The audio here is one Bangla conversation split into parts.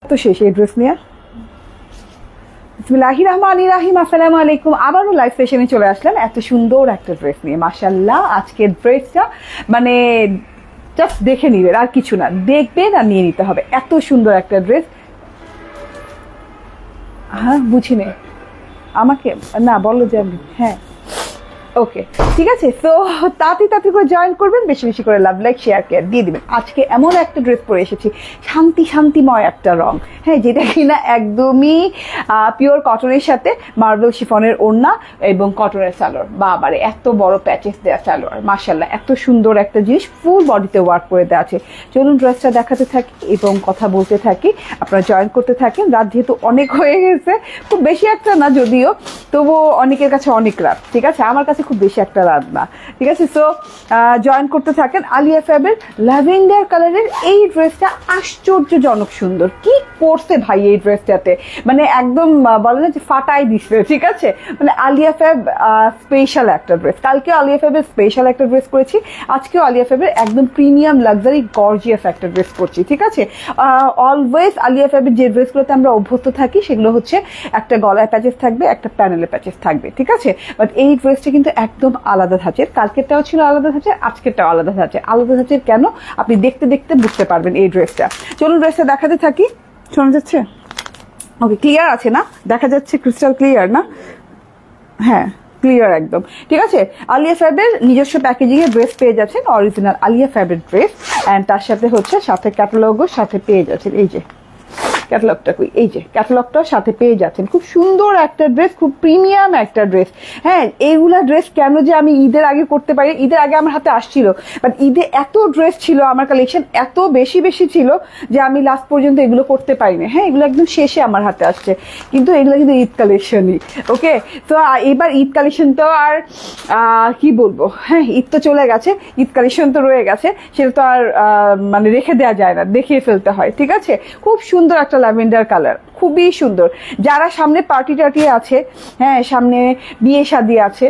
তো শেষ এই ড্রেস নিয়ে বিসমিল্লাহির রহমানির রহিম। আসসালামু আলাইকুম। আবারও লাইভ সেশনে চলে আসলেন এত সুন্দর একটা ড্রেস নিয়ে। মাশাআল্লাহ, আজকের ড্রেসটা মানে জাস্ট দেখে নিবেন, আর কিছু না, দেখবেন আর নিয়ে নিতে হবে। এত সুন্দর একটা ড্রেস। হ্যাঁ বুঝিনি, আমাকে না বলো যে আমি হ্যাঁ ওকে ঠিক আছে। তো তাড়াতাড়ি করে জয়েন করবেন, বেশি বেশি করে লাভ লাইক শেয়ার কেয়ার দিয়ে দিবেন। আজকে এমন একটা ড্রেস পরে এসেছি, শান্তিময় একটা রং, হ্যাঁ, যেটা কিনা একদমই পিওর কটনের সাথে মার্বেল শিফনের ওড়না এবং কটনের সালোয়ার। বাবারে এত বড় প্যাচেস দেওয়া সালোয়ার, মাশাআল্লাহ এত সুন্দর একটা জিনিস, ফুল বডিতে ওয়ার্ক করে দেওয়া আছে। চলুন ড্রেসটা দেখাতে থাকি এবং কথা বলতে থাকি, আপনারা জয়েন করতে থাকেন। রাত যেহেতু অনেক হয়ে গেছে, খুব বেশি একটা না যদিও, তবুও অনেকের কাছে অনেক রাত, ঠিক আছে, আমার কাছে খুব বেশি একটা রাত না, ঠিক আছে। সো জয়েন করতে থাকেন। আলিয়া ফ্যাবের ল্যাভেন্ডার কালারের এই ড্রেসটা আশ্চর্যজনক সুন্দর। কি করছে ভাই এই ড্রেসটাতে, মানে একদম বলে না যে ফাটাই দিচ্ছে, ঠিক আছে। মানে আলিয়া ফ্যাব স্পেশাল একটা ড্রেস। কালকেও আলিয়া ফ্যাবের স্পেশাল একটা ড্রেস করেছি, আজকেও আলিয়া ফ্যাবের একদম প্রিমিয়াম লাক্সারি গর্জিয়াস একটা ড্রেস করছি, ঠিক আছে। অলওয়েজ আলিয়া ফ্যাবের যে ড্রেসগুলোতে আমরা অভ্যস্ত থাকি সেগুলো হচ্ছে একটা গলায় প্যাচেস থাকবে, একটা প্যানেলে প্যাচেস থাকবে, ঠিক আছে। বাট এই ড্রেসটা কিন্তু একদম আলাদা ধাঁচের। কালকেরটাও ছিল আলাদা ধাঁচের, আজকেরটাও আলাদা ধাঁচের। আলাদা ধাঁচের কেন আপনি দেখতে দেখতে বুঝতে পারবেন এই ড্রেসটা। চলুন ড্রেসটা দেখাতে থাকি। শোনা যাচ্ছে? ওকে, ক্লিয়ার আছে না? দেখা যাচ্ছে ক্রিস্টাল ক্লিয়ার না? হ্যাঁ ক্লিয়ার একদম, ঠিক আছে। আলিয়া ফ্যাবের নিজস্ব প্যাকেজিং এর ড্রেস পেয়ে যাচ্ছেন, অরিজিনাল আলিয়া ফ্যাবের ড্রেস, অ্যান্ড তার সাথে হচ্ছে সাথে ক্যাটালগও সাথে পেয়ে যাচ্ছেন। এই যে ক্যাটালগটা কই, এই যে ক্যাটালগটাও সাথে পেয়ে যাচ্ছেন। খুব সুন্দর একটা ড্রেস, খুব প্রিমিয়াম একটা ড্রেস। হ্যাঁ, এইগুলা ড্রেস কেন যে আমি ঈদের আগে করতে পারি, ঈদের আগে আমার হাতে আসছিল, বাট ঈদে এত ড্রেস ছিল, আমার কালেকশন এত বেশি ছিল যে আমি লাস্ট পর্যন্ত এগুলো করতে পারিনি। হ্যাঁ, এগুলো একদম শেষে আমার হাতে আসছে, কিন্তু এগুলো কিন্তু ঈদ কালেকশনই। ওকে, তো এবার ঈদ কালেকশন তো আর কি বলবো, হ্যাঁ ঈদ তো চলে গেছে, ঈদ কালেকশন তো রয়ে গেছে, সেটা তো আর মানে রেখে দেওয়া যায় না, দেখিয়ে ফেলতে হয়, ঠিক আছে। খুব সুন্দর একটা ল্যাভেন্ডার কালার, খুবই সুন্দর। যারা সামনে পার্টি টার্টি আছে, হ্যাঁ সামনে বিয়ে শাদী আছে,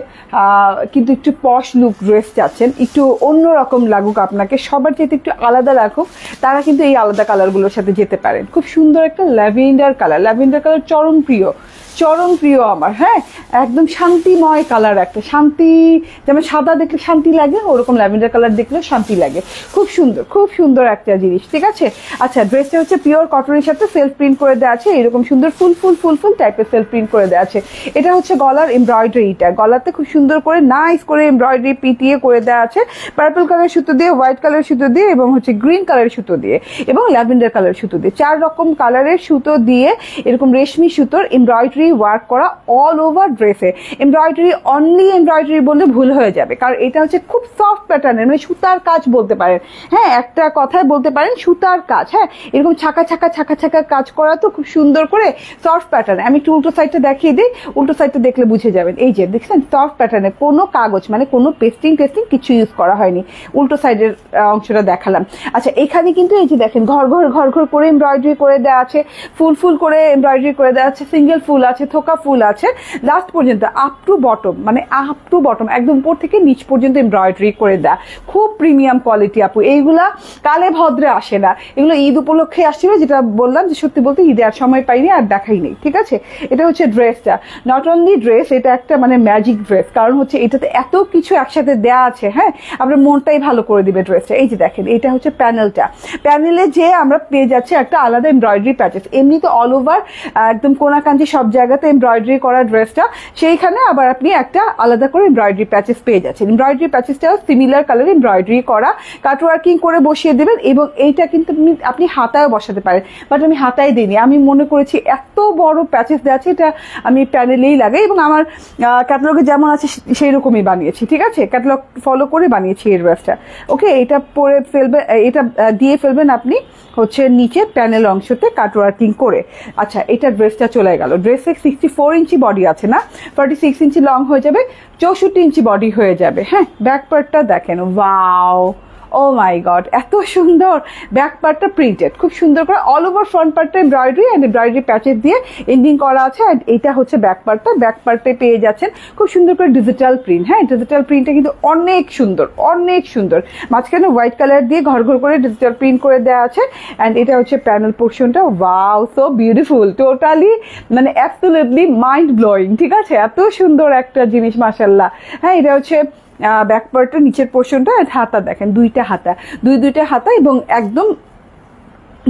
কিন্তু একটু পশ লুক ড্রেস চাচ্ছেন, একটু অন্যরকম লাগুক আপনাকে, সবার চেয়ে একটু আলাদা লাগুক, তারা কিন্তু এই আলাদা কালারগুলোর সাথে যেতে পারেন। খুব সুন্দর একটা ল্যাভেন্ডার কালার। ল্যাভেন্ডার কালার চরম প্রিয় আমার। হ্যাঁ, একদম শান্তিময় কালার, একটা শান্তি, যেমন সাদা দেখলে শান্তি লাগে, ওরকম ল্যাভেন্ডার কালার দেখলেও শান্তি লাগে। খুব সুন্দর একটা জিনিস, ঠিক আছে। আচ্ছা, ড্রেসটা হচ্ছে পিওর কটনের সাথে সেলফ প্রিন্ট করে দেওয়া আছে, এরকম সুন্দর ফুল টাইপের সেলফ প্রিন্ট করে দেওয়া আছে। এটা হচ্ছে গলার এমব্রয়ডারিটা, গলাতে খুব সুন্দর করে নাইস করে এমব্রয়ডারি পিটিয়ে করে দেওয়া আছে, পার্পল কালার সুতো দিয়ে, হোয়াইট কালার সুতো দিয়ে, এবং হচ্ছে গ্রিন কালারের সুতো দিয়ে, এবং ল্যাভেন্ডার কালার সুতো দিয়ে, 4 রকম কালারের সুতো দিয়ে এরকম রেশমি সুতোর এমব্রয়ডারি ওয়ার্ক করা অল ওভার ড্রেসে। এমব্রয়ডারি, অনলি এমব্রয়ডারি বললে ভুল হয়ে যাবে, কারণ এটা হচ্ছে খুব সফট প্যাটার্নের, মানে সুতার কাজ বলতে পারেন। হ্যাঁ, একটা কথায় বলতে পারেন সুতার কাজ। হ্যাঁ, এরকম ছাকা কাজ করা, তো খুব সুন্দর করে সফট প্যাটার্ন। আমি একটু উল্টো সাইডটা দেখিয়ে দিই, উল্টো সাইডটা দেখলে বুঝে যাবেন। এই যে দেখছেন, সফট প্যাটার্নে, কোনো কাগজ মানে কোনো পেস্টিং কিছু ইউজ করা হয়নি। উল্টো সাইডের অংশটা দেখালাম। আচ্ছা, এখানে কিন্তু এই যে দেখেন ঘর করে এমব্রয়ডারি করে দেওয়া আছে, ফুল করে এমব্রয়ডারি করে দেওয়া আছে, সিঙ্গেল ফুল আছে, থোকা ফুল আছে, লাস্ট পর্যন্ত আপ টু বটম একদম উপর থেকে নিচ পর্যন্ত এমব্রয়ডারি করে দেয়া। খুব প্রিমিয়াম কোয়ালিটি আপু, এইগুলা কালে ভদ্রে আসে না, এগুলো ঈদ উপলক্ষে আসছিল, যেটা বললাম যে সত্যি বলতে ঈদে আর সময় পাইনি, আর দেখাই নেই, ঠিক আছে। এটা হচ্ছে ড্রেসটা, নট অনলি ড্রেস, এটা একটা মানে ম্যাজিক ড্রেস, কারণ হচ্ছে এটাতে এত কিছু একসাথে দেয়া আছে। হ্যাঁ, আপনার মনটাই ভালো করে দিবে ড্রেসটা। এই যে দেখেন, এটা হচ্ছে প্যানেলে যে আমরা পেয়ে যাচ্ছি একটা আলাদা এমব্রয়ডারি প্যাচেস। এমনি তো অল ওভার একদম কোনাকাঞ্চি সব জায়গাতে এমব্রয়ডারি করা ড্রেসটা, সেইখানে আবার আপনি একটা আলাদা করে এমব্রয়ডারি প্যাচেস পেয়ে যাচ্ছেন। এমব্রয়ডারি প্যাচেসটাও সিমিলার কালার এমব্রয়ডারি করা, কাটওয়ার্কিং করে বসিয়ে দেবেন, এবং এইটা কিন্তু আপনি হাতায়ও বসাতে পারেন, বাট আমি হাতায় দিইনি। আমি মনে করেছি এত বড় প্যাচেস দেওয়া আছে, এটা আমি প্যানেলেই লাগাই, এবং আমার ক্যাটালগে যেমন আছে সেই রকমই বানিয়েছি, ঠিক আছে। ক্যাটালগ ফলো করে বানিয়েছি এই ড্রেসটা। ওকে, এটা পরে ফেলবেন, এটা দিয়ে ফেলবেন আপনি হচ্ছে নিচে প্যানেল অংশতে কাটওয়ার্কিং করে। আচ্ছা, এটা ড্রেসটা চলে গেল। ড্রেসে 64 ইঞ্চি বডি আছে না, 46 ইঞ্চি লং হয়ে যাবে, 64 ইঞ্চি বডি হয়ে যাবে। হ্যাঁ, ব্যাক পার্টটা দেখেন, ওয়াও ও মাই গড, এত সুন্দর। ব্যাক পার্টটা প্রিন্টেড, খুব সুন্দর করে অল ওভার ফ্রন্ট পার্টটা এমব্রয়ডারি অ্যান্ড এমব্রয়ডারি প্যাচেস দিয়ে এন্ডিং করা আছে। অ্যান্ড এটা হচ্ছে ব্যাক পার্টটা। ব্যাক পার্টে পেয়ে যাচ্ছেন খুব সুন্দর করে ডিজিটাল প্রিন্ট। হ্যাঁ, ডিজিটাল প্রিন্টটা কিন্তু অনেক সুন্দর, অনেক সুন্দর। মাঝখানে হোয়াইট কালার দিয়ে ঘর ঘর করে ডিজিটাল প্রিন্ট করে দেওয়া আছে। অ্যান্ড এটা হচ্ছে প্যানেল পোর্শনটা। ওয়াও, সো বিউটিফুল, টোটালি মানে অ্যাবসলিউটলি মাইন্ড ব্লোয়িং। ঠিক আছে, এত সুন্দর একটা জিনিস, মাশাআল্লাহ। হ্যাঁ, এটা হচ্ছে ব্যাক পার্টের নিচের পোর্শনটা। হাতা দেখেন, দুইটা হাতা, দুইটা হাতা এবং একদম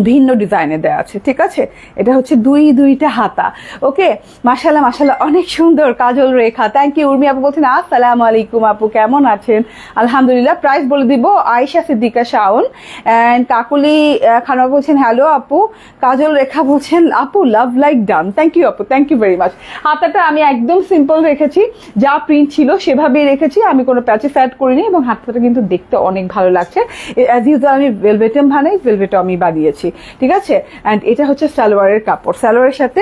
ভিন্ন ডিজাইনে দেওয়া আছে। ঠিক আছে, এটা হচ্ছে দুইটা হাতা। ওকে, মাশাআল্লাহ মাশাআল্লাহ, অনেক সুন্দর কাজল রেখা। Thank you. উর্মি আপু বলছেন আসসালামু আলাইকুম আপু, কেমন আছেন? আলহামদুলিল্লাহ। প্রাইস বলে দিব। আয়েশা সিদ্দিকা শাওন অ্যান্ড কাকুলি খানা বলছেন হ্যালো আপু। কাজল রেখা বলছেন আপু love like done. Thank you আপু, থ্যাংক ইউ ভেরি মাচ। হাতাটা আমি একদম সিম্পল রেখেছি, যা প্রিন্ট ছিল সেভাবেই রেখেছি, আমি কোনো প্যাচেস অ্যাড করিনি এবং হাতাটা কিন্তু দেখতে অনেক ভালো লাগছে। অ্যাজ ইউজুয়াল আমি ভেলভেটম বানাই, ভেলভেটও আমি বানিয়েছি। ঠিক আছে, অ্যান্ড এটা হচ্ছে সালোয়ারের কাপড়। সালোয়ারের সাথে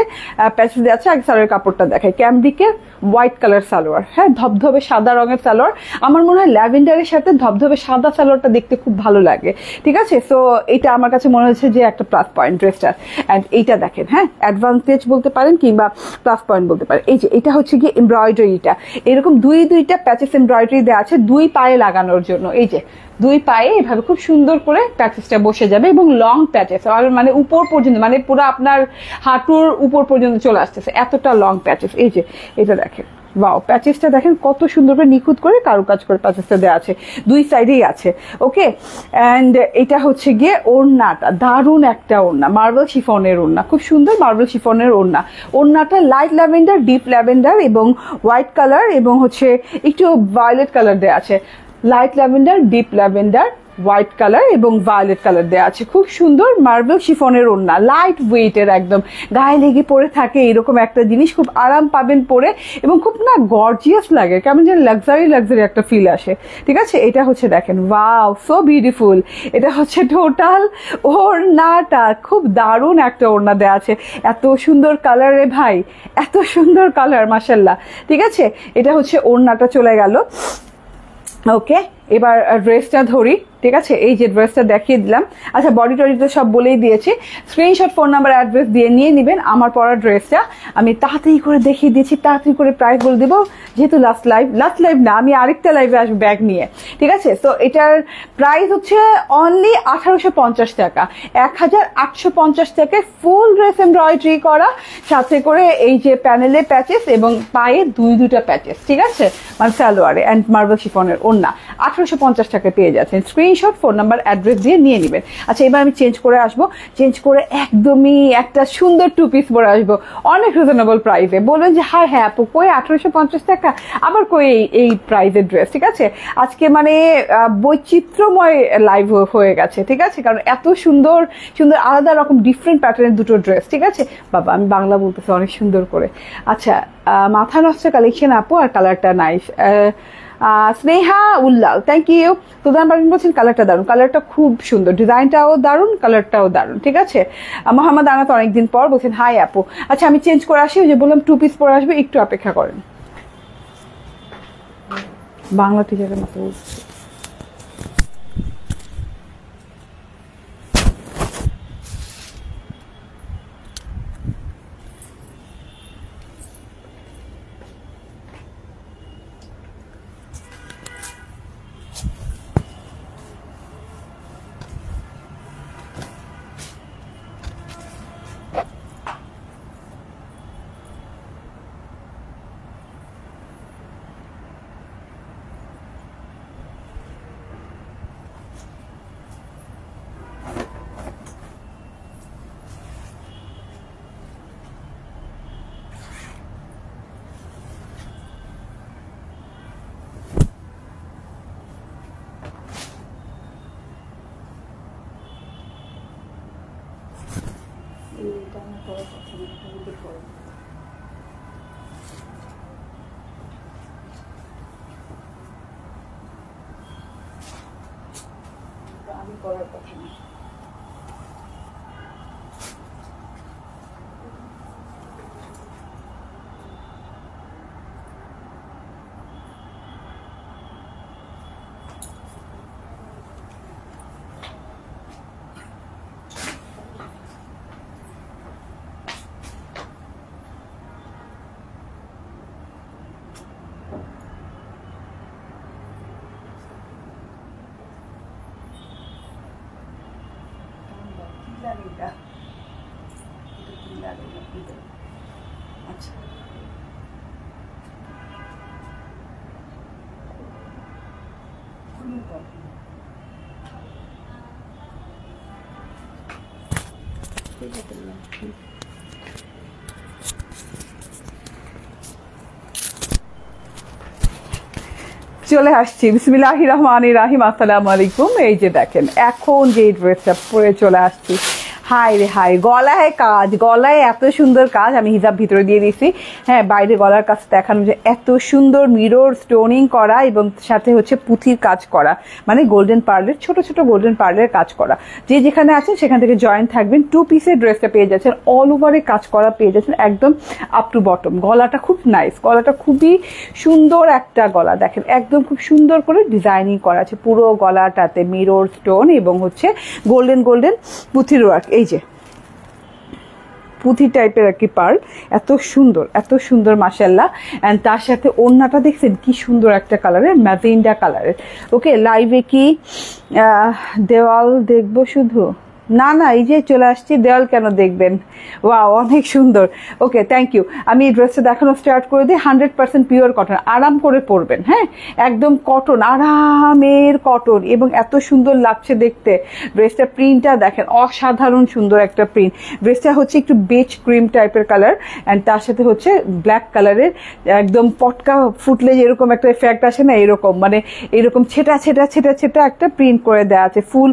প্যাচেস দেওয়া আছে। আগে সালোয়ারের কাপড়টা দেখাই। ক্যামব্রিকের হোয়াইট কালার সালোয়ার। হ্যাঁ, ধবধবে সাদা রঙের সালোয়ার। আমার মনে হয় ল্যাভেন্ডারের সাথে ধবধবে সাদা সালোয়ারটা দেখতে খুব ভালো লাগে। ঠিক আছে, সো এটা আমার কাছে মনে হচ্ছে যে একটা প্লাস পয়েন্ট ড্রেসটার। অ্যান্ড এইটা দেখেন, হ্যাঁ, অ্যাডভান্টেজ বলতে পারেন কিংবা প্লাস পয়েন্ট বলতে পারেন। এই যে এটা হচ্ছে গিয়ে এমব্রয়ডারিটা, এরকম দুইটা প্যাচেস এমব্রয়ডারি দেওয়া আছে দুই পায়ে লাগানোর জন্য। এই যে দুই পায়ে এভাবে খুব সুন্দর করে প্যাচেসটা বসে যাবে এবং লং প্যাচেস, আর মানে উপর পর্যন্ত, মানে পুরো আপনার হাঁটুর উপর পর্যন্ত চলে আসতেছে, এতটা লং প্যাচেস। এই যে এটা দেখেন, ওয়াও, প্যাচেসটা দেখেন কত সুন্দর করে নিখুঁত করে কারুকাজ করে প্যাচেসটা দেওয়া আছে, দুই সাইডেই আছে। ওকে, অ্যান্ড এটা হচ্ছে গিয়ে ওড়নাটা, দারুণ একটা ওড়না, মার্বেল শিফনের ওড়না, খুব সুন্দর মার্বেল শিফনের ওড়না। ওড়নাটা লাইট ল্যাভেন্ডার, ডিপ ল্যাভেন্ডার এবং হোয়াইট কালার এবং হচ্ছে একটু ভায়োলেট কালার দেওয়া আছে। Light lavender, deep lavender, white colour এবং ভায়োলেট কালার দেওয়া আছে। খুব সুন্দর মার্বেল শিফনের ওড়না, লাইট ওয়েটের, একদম গায়ে লেগে পরে থাকে এরকম একটা জিনিস, খুব আরাম পাবেন পরে এবং খুব না গর্জিয়াস লাগে, কেমন যেন লাক্সারি একটা ফিল আসে। ঠিক আছে, এটা হচ্ছে দেখেন, ওয়াও, সো বিউটিফুল। এটা হচ্ছে টোটাল ওড়নাটা, খুব দারুণ একটা ওড়না দেওয়া আছে। এত সুন্দর কালার রে ভাই, এত সুন্দর কালার, মাশাআল্লাহ। ঠিক আছে, এটা হচ্ছে ওড়নাটা চলে গেল। ওকে, এবার ড্রেসটা ধরি। ঠিক আছে, এই যে ড্রেসটা দেখিয়ে দিলাম। আচ্ছা, বডি টডি তো সব বলেই দিয়েছি। স্ক্রিনশট, ফোন নাম্বার, অ্যাড্রেস দিয়ে নিয়ে নেবেন। আমার পরা ড্রেসটা আমি তাড়াতাড়ি করে দেখিয়ে দিয়েছি, তাড়াতাড়ি করে প্রাইস বলে দেবো, যেহেতু লাস্ট লাইভ না, আমি আরেকটা লাইভে আসবো ব্যাগ নিয়ে। ঠিক আছে, তো এটার প্রাইস হচ্ছে অনলি 1850 টাকা, 1850 টাকায় ফুল ড্রেস এমব্রয়ডারি করা, সাথে করে এই যে প্যানেলে প্যাচেস এবং পায়ে দুইটা প্যাচেস। ঠিক আছে, মানে সালোয়ারে অ্যান্ড মার্বেল শিফনের ওড়না 1850 টাকায় পেয়ে যাচ্ছেন। স্ক্রিনশট, ফোন নাম্বার, অ্যাড্রেস দিয়ে নিয়ে নেবেন। আচ্ছা, এবার আমি চেঞ্জ করে আসবো, চেঞ্জ করে একদমই একটা সুন্দর টু পিস পরে আসবো অনেক রিজনেবল প্রাইসে। বলবেন যে হ্যাঁ হ্যাঁ আপু, কই 1850 টাকা, আবার কই এই প্রাইসের ড্রেস। ঠিক আছে, আজকে মানে বৈচিত্র্যময় লাইভ হয়ে গেছে। ঠিক আছে, কারণ এত সুন্দর সুন্দর আলাদা রকম ডিফারেন্ট প্যাটার্নের দুটো ড্রেস। ঠিক আছে বাবা, আমি বাংলা বলতেছি অনেক সুন্দর করে। আচ্ছা, মাথা নষ্ট কালেকশন আপু, আর কালারটা nice. Sneha Ullal, thank you. Pradhan Parvin বলছেন কালারটা দারুন, কালারটা খুব সুন্দর, ডিজাইনটাও দারুন, কালারটাও দারুন। ঠিক আছে, মোহাম্মদ আনাত অনেকদিন পর বলছেন হাই আপু। আচ্ছা, আমি চেঞ্জ করে আসি, ওই যে বললাম টু পিস পরে আসবে, একটু অপেক্ষা করেন। বাংলা টিচারের মতো বলছি। আমি করার কথা না। আচ্ছা চলে আসছি। বিসমিল্লাহির রহমানির রহিম। আসসালামু আলাইকুম। এই যে দেখেন এখন যে ড্রেসটা পরে চলে আসছি, হাই রে হাই, গলায় কাজ, গলায় এত সুন্দর কাজ। আমি হিজাব ভিতরে দিয়ে দিয়েছি। হ্যাঁ, বাইরে গলার কাজ দেখানো যে এত সুন্দর মিরর স্টোনিং করা এবং সাথে হচ্ছে পুঁথির কাজ করা, মানে গোল্ডেন পার্লের ছোট ছোট গোল্ডেন পার্লের কাজ করা। যে যেখানে আছেন সেখান থেকে জয়েন থাকবেন। 2 পিসের ড্রেসটা পেয়ে যাচ্ছেন, অল ওভারে কাজ করা পেয়ে যাচ্ছেন, একদম আপ টু বটম। গলাটা খুব নাইস, গলাটা খুবই সুন্দর একটা গলা। দেখেন একদম খুব সুন্দর করে ডিজাইনিং করা আছে পুরো গলাটাতে, মিরর স্টোন এবং হচ্ছে গোল্ডেন গোল্ডেন পুঁথির ওয়ার্ক। এই যে পুঁথি টাইপের আর কি পার্ল, এত সুন্দর মাশাআল্লাহ। অ্যান্ড তার সাথে ওড়নাটা দেখছেন কি সুন্দর একটা কালারের, ম্যাজেন্ডা কালারের। ওকে, লাইভে কি দেওয়াল দেখবো শুধু? না না, এই যে চলে আসছি, দেওয়াল কেন দেখবেন? ওয়াও, অনেক সুন্দর। ওকে, থ্যাংক ইউ। আমি এই ড্রেসটা দেখানো স্টার্ট করে দিই। 100% পিওর কটন, আরাম করে পরবেন। হ্যাঁ, একদম কটন, আরামের কটন, এবং এত সুন্দর লাগছে দেখতে। ড্রেসটা প্রিন্টটা দেখেন, অসাধারণ সুন্দর একটা প্রিন্ট। ড্রেসটা হচ্ছে একটু বেজ ক্রিম টাইপের কালার, অ্যান্ড তার সাথে হচ্ছে ব্ল্যাক কালারের একদম পটকা ফুটলে যেরকম একটা এফেক্ট আসে না, এরকম মানে এরকম ছেটা ছেটা ছেটা ছেটা একটা প্রিন্ট করে দেওয়া আছে, ফুল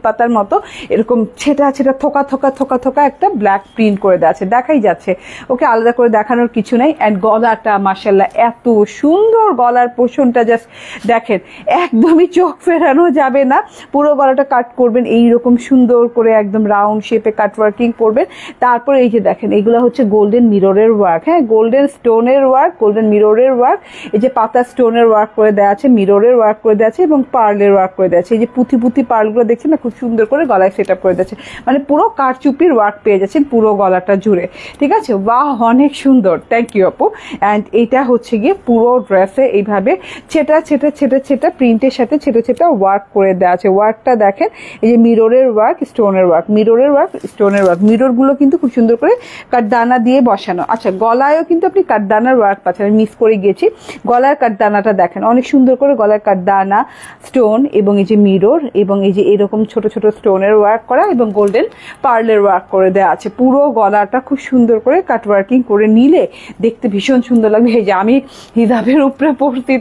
পাতার মতো এরকম ছেটা ছেটা থোকা থোকা থোকা থোকা একটা ব্ল্যাক প্রিন্ট করে দেওয়া আছে, দেখাই যাচ্ছে। ওকে, আলাদা করে দেখানোর কিছু নাই। অ্যান্ড গলাটা মাশাআল্লাহ এত সুন্দর, গলার পোর্শনটা জাস্ট দেখেন, একদমই চোখ ফেরানো যাবে না। পুরো গলাটা কাট করবেন এইরকম সুন্দর করে, একদম রাউন্ড শেপে কাট ওয়ার্কিং করবেন। তারপরে এই যে দেখেন, এগুলো হচ্ছে গোল্ডেন মিররের ওয়ার্ক। হ্যাঁ, গোল্ডেন স্টোনের ওয়ার্ক, গোল্ডেন মিররের ওয়ার্ক। এই যে পাতা স্টোনের ওয়ার্ক করে দেওয়া আছে, মিররের ওয়ার্ক করে দেওয়া আছে এবং পার্লের ওয়ার্ক করে দেওয়া আছে। এই যে পুঁথি পার্লগুলো দেখছেন না, খুব সুন্দর করে গলায় সেট আপ করে দিচ্ছে, মানে পুরো কারচুপির ওয়ার্ক পেয়ে যাচ্ছেন পুরো গলাটা জুড়ে। ঠিক আছে, বাহ, অনেক সুন্দর। থ্যাংক ইউ আপু। অ্যান্ড এটা হচ্ছে গিয়ে পুরো ড্রেসে এইভাবে ছেটা ছেটা ছেটা ছেটা প্রিন্টের সাথে ছেটা ছেটা ওয়ার্ক করে দেওয়া আছে। ওয়ার্কটা দেখেন, এই যে মিররের ওয়ার্ক, স্টোনের ওয়ার্ক, মিররের ওয়ার্ক, স্টোনের ওয়ার্ক। মিররগুলো কিন্তু খুব সুন্দর করে কাঠদানা দিয়ে বসানো। আচ্ছা, গলায়ও কিন্তু আপনি কাঠদানার ওয়ার্ক পাচ্ছেন, আমি মিস করে গেছি। গলার কাঠদানাটা দেখেন, অনেক সুন্দর করে গলার কাঠদানা, স্টোন এবং এই যে মিরর এবং এই যে এরকম ছোট ছোট স্টোনের ওয়ার্ক করা এবং গোল্ডেন পার্লের ওয়ার্ক করে দেওয়া আছে। পুরো গলাটা খুব সুন্দর করে কাট ওয়ার্কিং করে নিলে দেখতে ভীষণ সুন্দর লাগবে। এই যে আমি হিজাবের উপরে পড়ছি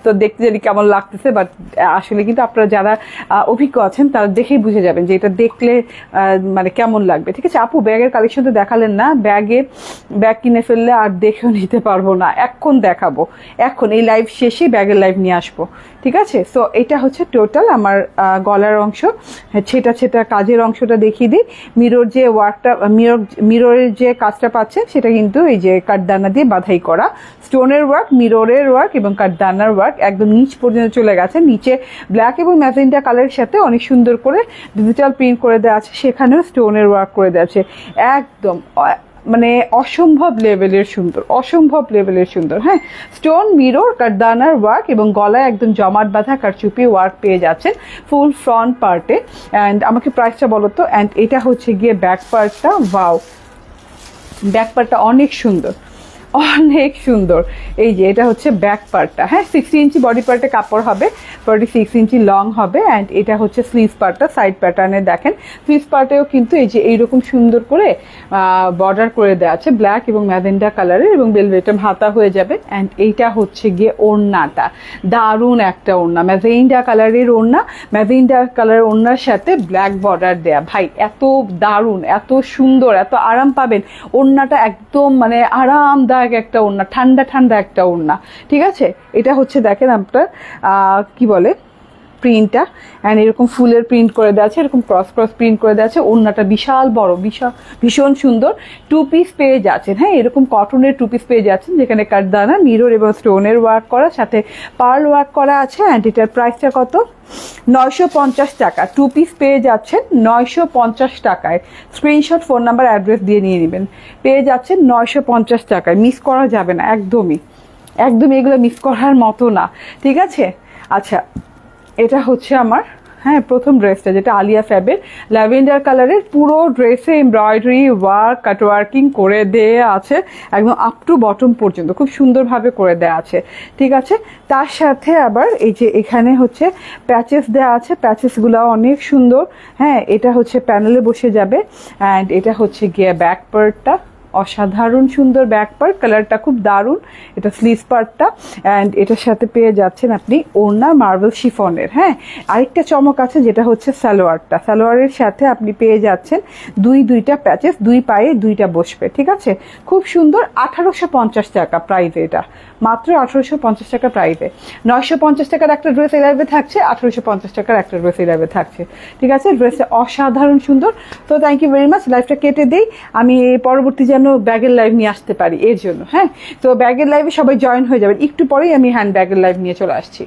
তো দেখতে জানি কেমন লাগতেছে, বাট আসলে কিন্তু আপনারা যারা অভিজ্ঞ আছেন তারা দেখেই বুঝে যাবেন যে এটা দেখলে মানে কেমন লাগবে। ঠিক আছে আপু, ব্যাগের কালেকশন তো দেখালেন না, ব্যাগ কিনে ফেললে আর দেখেও নিতে পারবো না, এখন দেখাবো, এখন এই লাইভ শেষে ব্যাগের লাইভ নিয়ে আসবো। ঠিক আছে, সো এটা হচ্ছে টোটাল আমার গলার অংশ। ছেটা ছেটা কাজের অংশটা দেখিয়ে দিই। মিরর যে ওয়ার্কটা, মিররের যে কাজটা পাচ্ছে সেটা কিন্তু এই যে কাঠদানা দিয়ে বাধাই করা, স্টোনের ওয়ার্ক, মিররের ওয়ার্ক এবং কাঠদানার ওয়ার্ক একদম নিচ পর্যন্ত চলে গেছে। নিচে ব্ল্যাক এবং ম্যাজেন্টা কালারের সাথে অনেক সুন্দর করে ডিজিটাল প্রিন্ট করে দেওয়া আছে, সেখানেও স্টোনের ওয়ার্ক করে দেওয়া আছে। একদম মানে অসম্ভব লেভেলের সুন্দর। হ্যাঁ, স্টোন, মিরর, কাঠদানার ওয়ার্ক এবং গলায় একদম জমাট বাঁধা কারচুপি ওয়ার্ক পেয়ে যাচ্ছেন ফুল ফ্রন্ট পার্টে। অ্যান্ড আমাকে প্রাইসটা বলো তো। অ্যান্ড এটা হচ্ছে গিয়ে ব্যাক পার্টটা। ওয়াও, ব্যাক পার্টটা অনেক সুন্দর। এই যে এটা হচ্ছে ব্যাক পার্টটা। হ্যাঁ, 60 ইঞ্চি বডি পার্টে কাপড় হবে, 46 ইঞ্চি লং হবে। অ্যান্ড এটা হচ্ছে স্লিভ পার্টটা, সাইড প্যাটার্নে দেখেন। স্লিভ পার্টেও কিন্তু এই যে এইরকম সুন্দর করে বর্ডার করে দেওয়া আছে ব্ল্যাক এবং ম্যাজেন্ডা কালারের, এবং বেলভেটম হাতা হয়ে যাবে। অ্যান্ড এইটা হচ্ছে গিয়ে ওড়নাটা, দারুণ একটা ওড়না, ম্যাজেন্ডা কালারের ওড়না, ম্যাজেন্ডা কালারের ওড়নার সাথে ব্ল্যাক বর্ডার দেয়া। ভাই এত দারুণ, এত সুন্দর, এত আরাম পাবেন। ওড়নাটা একদম মানে আরামদায়ক একটা ওড়না, ঠান্ডা ঠান্ডা একটা ওড়না। ঠিক আছে, এটা হচ্ছে দেখেন আপনার কি বলে প্রিন্টটা, অ্যান্ড এরকম ফুলের প্রিন্ট করে দেওয়া আছে, এরকম ক্রস প্রিন্ট করে দেওয়া আছে। ওড়নাটা বিশাল বড়, ভীষণ সুন্দর। 2 পিস পেয়ে যাচ্ছেন। হ্যাঁ, এরকম কটনের 2 পিস পেয়ে যাচ্ছেন, যেখানে কাঠদানা, মিরর এবং স্টোনের ওয়ার্ক করা, সাথে পার্ল ওয়ার্ক করা আছে। অ্যান্ড এটার প্রাইসটা কত? 950 টাকা। 2 পিস পেয়ে যাচ্ছেন 950 টাকায়। স্ক্রিনশট, ফোন নাম্বার, অ্যাড্রেস দিয়ে নিয়ে নেবেন। পেয়ে যাচ্ছেন 950 টাকায়, মিস করা যাবে না একদমই, এগুলো মিস করার মতো না। ঠিক আছে, আচ্ছা এটা হচ্ছে আমার হ্যাঁ, প্রথম ড্রেসটা যেটা আলিয়া ফ্যাবের ল্যাভেন্ডার কালারের, পুরো ড্রেসে এমব্রয়ডারি ওয়ার্ক কাটওয়ার্কিং করে দেয়া আছে একদম আপ টু বটম পর্যন্ত, খুব সুন্দরভাবে করে দেয়া আছে। ঠিক আছে, তার সাথে আবার এই যে এখানে হচ্ছে প্যাচেস দেওয়া আছে, প্যাচেসগুলো অনেক সুন্দর। হ্যাঁ, এটা হচ্ছে প্যানেলে বসে যাবে অ্যান্ড এটা হচ্ছে গিয়ে ব্যাক পার্টটা, অসাধারণ সুন্দর ব্যাক পার্ট, কালারটা খুব দারুণ। এটা স্লিভস পার্টটা অ্যান্ড এটার সাথে পেয়ে যাচ্ছেন আপনি ওড়না মার্বেল শিফনের। হ্যাঁ, আরেকটা চমক আছে যেটা হচ্ছে সালোয়ারটা, সালোয়ারের সাথে আপনি পেয়ে যাচ্ছেন দুইটা প্যাচেস, দুই পায়ে দুইটা বসবে। ঠিক আছে, খুব সুন্দর। 1850 টাকা প্রাইসে, এটা মাত্র 1850 টাকা প্রাইসে। 950 টাকার একটা ড্রেস এই লাইভে থাকছে, 1850 টাকার একটা ড্রেস এই লাইভে থাকছে। ঠিক আছে, ড্রেসটা অসাধারণ সুন্দর। তো থ্যাংক ইউ ভেরি মাচ। লাইভটা কেটে দেই, আমি পরবর্তী যেন ব্যাগের লাইভ নিয়ে আসতে পারি এর জন্য। হ্যাঁ, তো ব্যাগের লাইভে সবাই জয়েন হয়ে যাবেন, একটু পরেই আমি হ্যান্ড ব্যাগের লাইভ নিয়ে চলে আসছি।